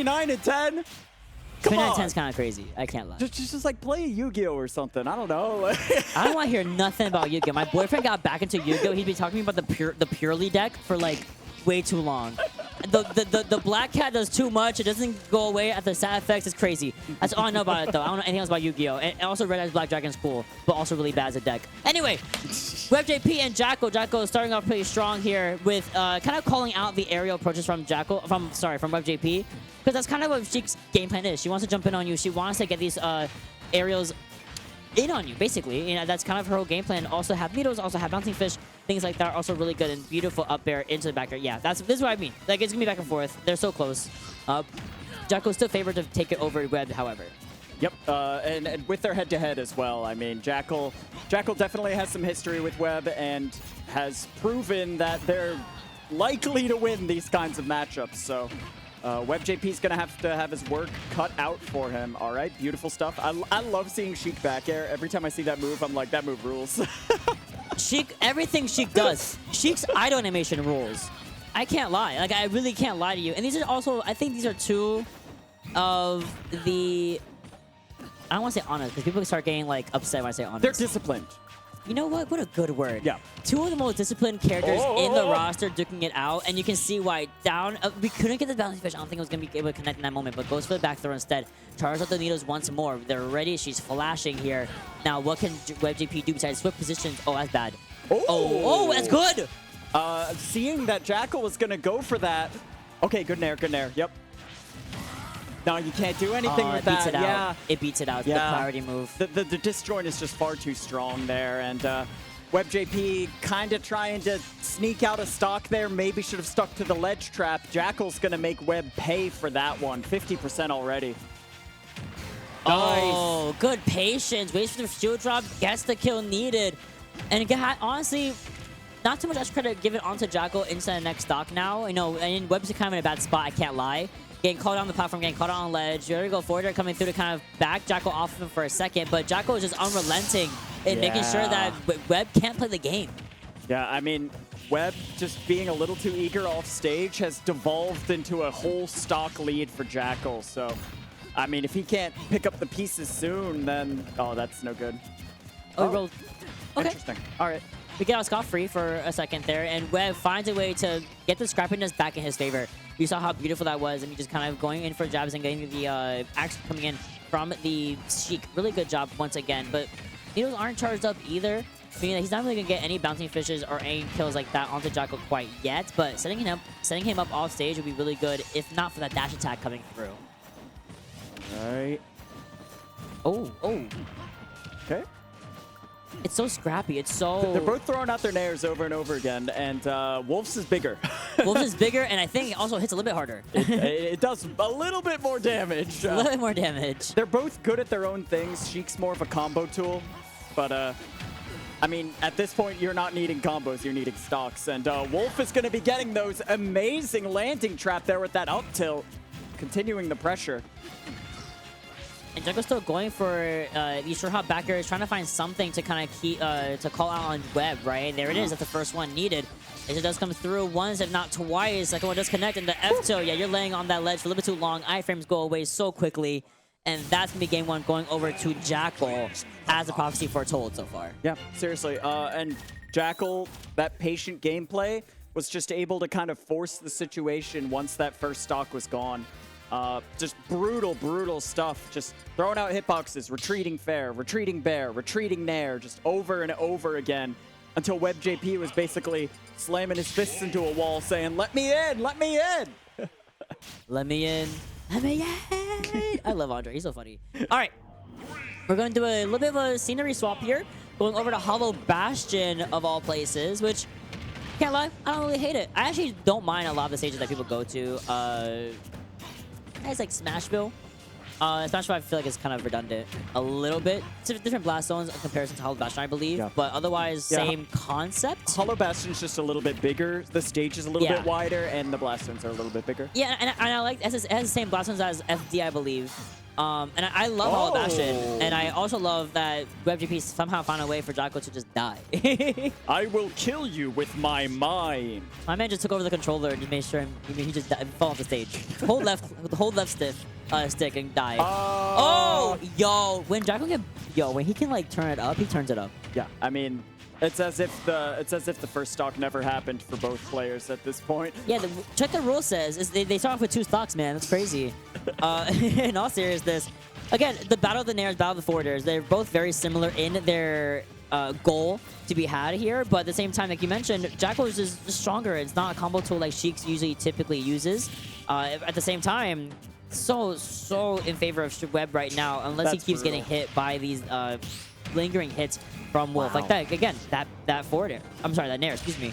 9 and 10? Come on. 10 is kind of crazy. I can't lie. Just like play a Yu-Gi-Oh or something. I don't know. I don't want to hear nothing about Yu-Gi-Oh. My boyfriend got back into Yu-Gi-Oh. He'd be talking about the purely deck for like way too long. The black cat does too much. It doesn't go away after side effects. It's crazy. That's all I know about it though. I don't know anything else about Yu-Gi-Oh. And also Red Eyes Black Dragon's cool, but also really bad as a deck. Anyway, WebbJP and Jakal. Jakal is starting off pretty strong here with kind of calling out the aerial approaches from WebbJP. Because that's kind of what Sheik's game plan is. She wants to jump in on you. She wants to get these aerials in on you, basically. You know, that's kind of her whole game plan. Also have needles, also have bouncing fish. Things like that are also really good and beautiful up there into the back there. Yeah, this is what I mean. Like, it's going to be back and forth. They're so close. Jakal's still favored to take it over Webb, however. Yep, and with their head-to-head as well. I mean, Jakal definitely has some history with Webb and has proven that they're likely to win these kinds of matchups. So WebbJP's going to have his work cut out for him. All right, beautiful stuff. I love seeing Sheik back air. Every time I see that move, I'm like, that move rules. Sheik, everything Sheik does, Sheik's idle animation rules. I can't lie. Like, I really can't lie to you. And these are also, I think these are two of the, I don't want to say honest, because people start getting, like, upset when I say honest. They're disciplined. You know what? What a good word. Yeah. Two of the most disciplined characters in the roster duking it out, and you can see why down. We couldn't get the bouncing fish. I don't think it was going to be able to connect in that moment, but goes for the back throw instead. Charges up the needles once more. They're ready. She's flashing here. Now, what can WebbJP do besides switch positions? Oh, that's bad. Oh, that's good. Seeing that Jakal was going to go for that. Okay, good nair, good nair. Yep. No, you can't do anything with that. Yeah, it beats it out. Yeah. The priority move. The disjoint is just far too strong there, and WebbJP kind of trying to sneak out a stock there. Maybe should have stuck to the ledge trap. Jakal's gonna make Webb pay for that one. 50% already. Oh, nice. Good patience. Waits for the shield drop. Gets the kill needed, and honestly, not too much extra credit given onto Jakal into the next stock now. You know, and Webb's kind of in a bad spot. I can't lie. Getting caught on the platform, getting caught on the ledge. You're going to go forward, coming through to kind of back Jakal off of him for a second, but Jakal is just unrelenting in making sure that Webb can't play the game. Yeah, I mean, Webb just being a little too eager off stage has devolved into a whole stock lead for Jakal. So, I mean, if he can't pick up the pieces soon, then, oh, that's no good. Oh, rolled. Okay. Interesting. All right. We get out scot-free for a second there, and Webb finds a way to get the scrappiness back in his favor. You saw how beautiful that was, and he just kind of going in for jabs and getting the action coming in from the Sheik. Really good job once again, but needles aren't charged up either, meaning that he's not really going to get any bouncing fishes or any kills like that onto Jakal quite yet, but setting him up off stage would be really good, if not for that dash attack coming through. All right. Oh. Okay. It's so scrappy. It's so... They're both throwing out their nairs over and over again, and Wolf's is bigger. Wolf's is bigger, and I think it also hits a little bit harder. It does a little bit more damage. A little bit more damage. They're both good at their own things. Sheik's more of a combo tool, but I mean, at this point, you're not needing combos, you're needing stocks, and Wolf is going to be getting those amazing landing trap there with that up tilt, continuing the pressure. And Jakal's still going for these short hop backers, trying to find something to kind of keep to call out on Webb, right? There it is. That's the first one needed. As it does come through once, if not twice. Second one does connect into F-tilt. Yeah, you're laying on that ledge for a little bit too long. Iframes go away so quickly. And that's going to be game one going over to Jakal as the prophecy foretold so far. Yeah, seriously. And Jakal, that patient gameplay, was just able to kind of force the situation once that first stock was gone. Just brutal stuff. Just throwing out hitboxes, retreating fair, retreating bear, retreating nair, just over and over again until WebbJP was basically slamming his fists into a wall saying, "Let me in, let me in." Let me in. Let me in. I love Andre. He's so funny. All right. We're going to do a little bit of a scenery swap here. Going over to Hollow Bastion of all places, which, can't lie, I don't really hate it. I actually don't mind a lot of the stages that people go to. It's like Smashville. Smashville, I feel like is kind of redundant a little bit. It's different blast zones in comparison to Hollow Bastion, I believe. Yeah. But otherwise, same concept. Hollow Bastion's just a little bit bigger. The stage is a little bit wider, and the blast zones are a little bit bigger. Yeah, and I like it has the same blast zones as FD, I believe. And I love Hollow Bastion, Oh. and I also love that WebbJP somehow found a way for Jakal to just die. I will kill you with my mind. My man just took over the controller and just made sure he just fell off the stage. Hold left stick and die. Oh, yo, when Jakal when he can like turn it up, he turns it up. Yeah, I mean, it's as if the first stock never happened for both players at this point. Yeah, check the rule says they start off with 2 stocks, man. That's crazy. In all seriousness, again, the Battle of the Nairs, Battle of the Forwarders, they're both very similar in their goal to be had here, but at the same time, like you mentioned, Jakal is just stronger. It's not a combo tool like Sheik typically uses. At the same time, so in favor of Webb right now, unless he keeps getting hit by these lingering hits from Wolf. Wow. Like that, again, that forward air. I'm sorry, that Nair, excuse me.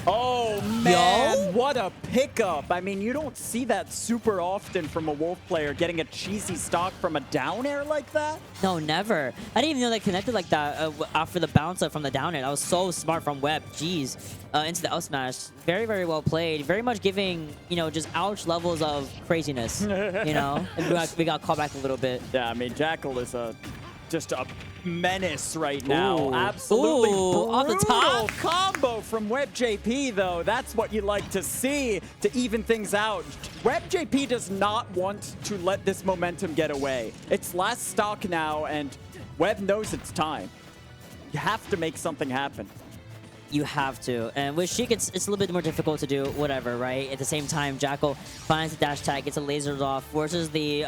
Oh, man, Yo. what a pickup. I mean, you don't see that super often from a Wolf player getting a cheesy stock from a down air like that. No, never. I didn't even know they connected like that after the bounce up from the down air. That was so smart from Webb. Jeez. Into the up smash. Very, very well played. Very much giving, just ouch levels of craziness, And we got called back a little bit. Yeah, I mean, Jakal is just a menace right now. Ooh. Absolutely Ooh, off the top. combo from WebbJP, though. That's what you like to see to even things out. WebbJP does not want to let this momentum get away. It's last stock now, and Webb knows it's time. You have to make something happen. You have to. And with Sheik, it's a little bit more difficult to do whatever, right? At the same time, Jakal finds the dash tag, gets the lasers off, forces the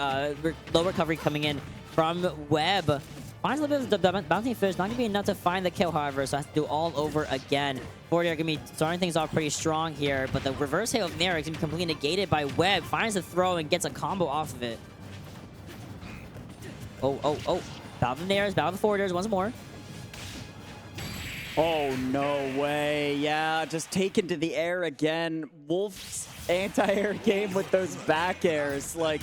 low recovery coming in from Webb. Finds a little bit of the bouncing fish. Not going to be enough to find the kill, however, so has to do all over again. 40 are going to be starting things off pretty strong here, but the reverse hail of Nair is going to be completely negated by Webb. Finds the throw and gets a combo off of it. Oh. Battle of the Nairs, Battle of the Forwarders once more. Oh, no way. Yeah, just taken to the air again. Wolf's anti-air game with those back airs. Like,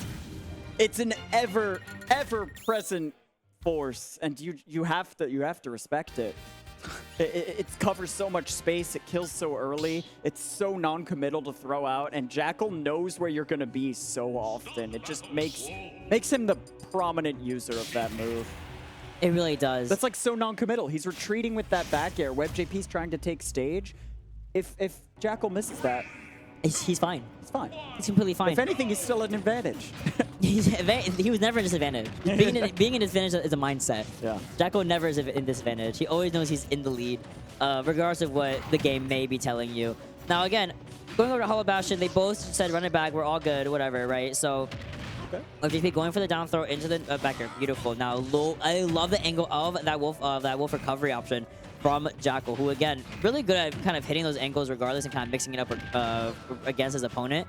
it's an ever-present force, and you have to respect it. It covers so much space. It kills so early. It's so non-committal to throw out, and Jakal knows where you're going to be so often. It just makes him the prominent user of that move. It really does. That's like so non-committal. He's retreating with that back air. WebbJP's trying to take stage. If Jakal misses that, He's fine. it's fine. He's completely fine. If anything, he's still at an advantage. He was never a disadvantage. Being in disadvantage is a mindset. Yeah. Jakal never is in disadvantage. He always knows he's in the lead, regardless of what the game may be telling you. Now, again, going over to Hollow Bastion, they both said run it back, we're all good, whatever, right? So, WebbJP going for the down throw into the back air. Beautiful. Now, I love the angle of that wolf recovery option from Jakal, who, again, really good at kind of hitting those angles regardless and kind of mixing it up against his opponent.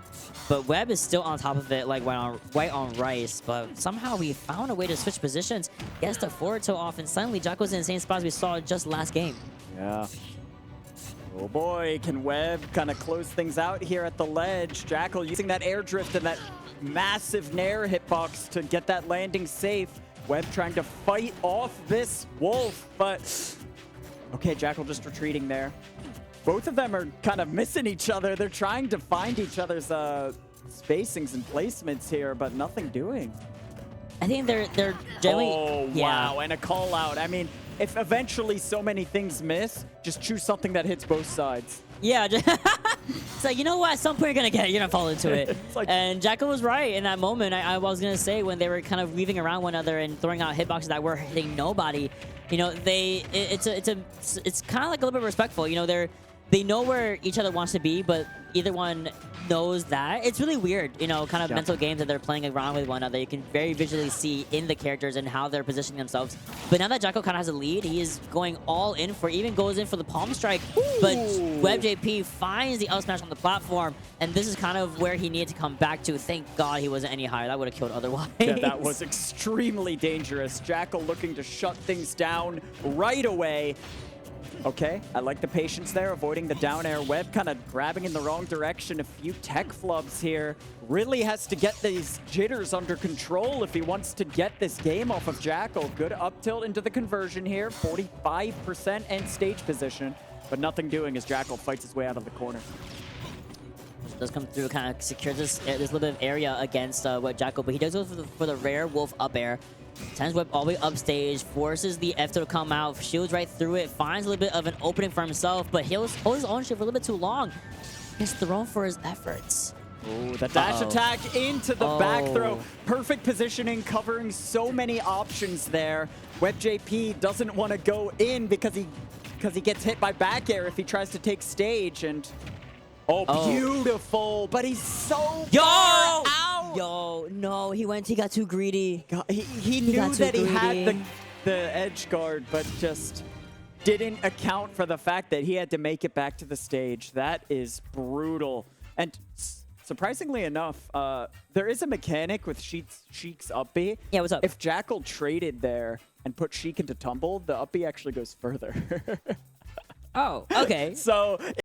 But Webb is still on top of it like white on rice, but somehow we found a way to switch positions, gets the forward toe off, and suddenly Jakal's in the same spot as we saw just last game. Yeah. Oh boy, can Webb kind of close things out here at the ledge. Jakal using that air drift and that massive Nair hitbox to get that landing safe. Webb trying to fight off this Wolf, but okay, Jakal just retreating there. Both of them are kind of missing each other. They're trying to find each other's spacings and placements here, but nothing doing. I think they're generally... Oh, wow, and a call out. I mean, if eventually so many things miss, just choose something that hits both sides. Yeah, it's like, you know what? At some point you're gonna fall into it. Like, and Jakal was right in that moment. I was gonna say when they were kind of weaving around one another and throwing out hitboxes that were hitting nobody. It's kind of like a little bit respectful. They know where each other wants to be, but either one knows that. It's really weird, kind of mental games that they're playing around with one another. You can very visually see in the characters and how they're positioning themselves. But now that Jakal kind of has a lead, he is going all in even goes in for the palm strike. Ooh. But WebbJP finds the up smash on the platform, and this is kind of where he needed to come back to. Thank God he wasn't any higher. That would have killed otherwise. Yeah, that was extremely dangerous. Jakal looking to shut things down right away. Okay, I like the patience there, avoiding the down air. Webb kind of grabbing in the wrong direction. A few tech flubs here. Really has to get these jitters under control if he wants to get this game off of Jakal. Good up tilt into the conversion here. 45% end stage position, but nothing doing as Jakal fights his way out of the corner. does come through, kind of secures this little bit of area against what Jakal, but he does go for the rare wolf up air. Sends Webb all the way upstage, forces the F to come out, shields right through it, finds a little bit of an opening for himself, but he'll hold his ownership for a little bit too long. Gets thrown for his efforts. Ooh, the dash attack into the back throw. Perfect positioning, covering so many options there. WebbJP doesn't want to go in because he gets hit by back air if he tries to take stage. And beautiful, but he's so far out. Yo, no, he got too greedy. God, he knew that he had the edge guard, but just didn't account for the fact that he had to make it back to the stage. That is brutal. And surprisingly enough, there is a mechanic with Sheik's up B. Yeah, what's up? If Jakal traded there and put Sheik into tumble, the up B actually goes further. Oh, okay. So